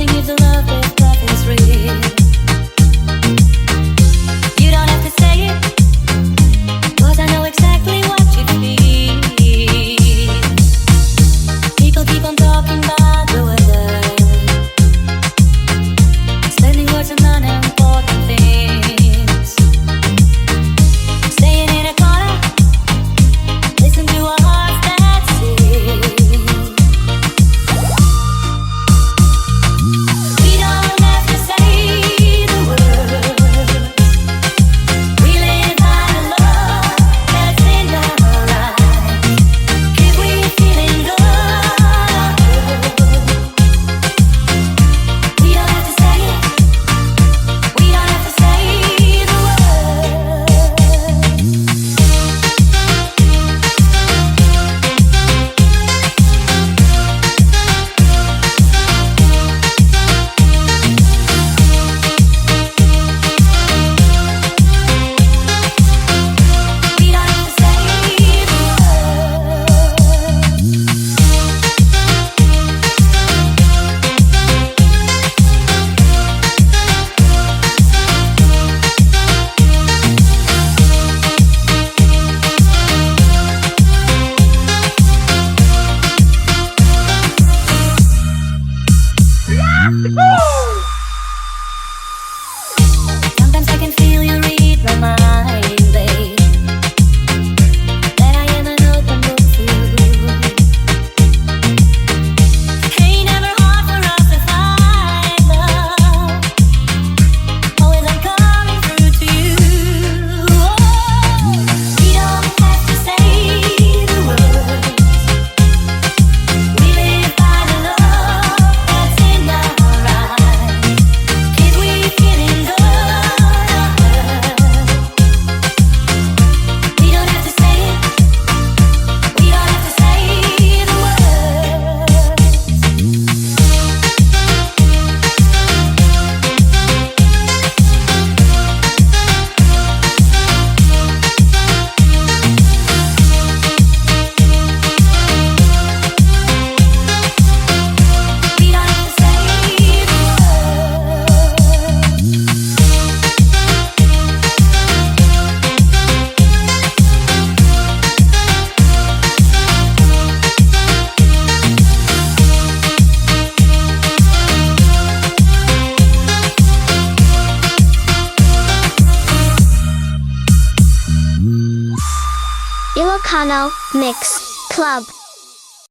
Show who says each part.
Speaker 1: asking if the love they've got is real. You don't have to say it, 'cause I know exactly what you feel. People keep on talking about the weather, spending words on unimportant things. Staying in a corner, listen to our hearts that sing. We don't have to say the words. We live by the love that's in our eyes. If we're feeling good, we don't have to say it. We don't have to say the words. We don't have to say the Sometimes I can feel you read my mind, babe. That I am an open book for you. Ain't never hard for us to find love. Always I'm coming through to you. We don't have to say the words. We live by the love that's in our eyes. If we're feeling good, we don't have to say it. We don't have to say the words. We don't have to say the
Speaker 2: Ilocano Mix Club.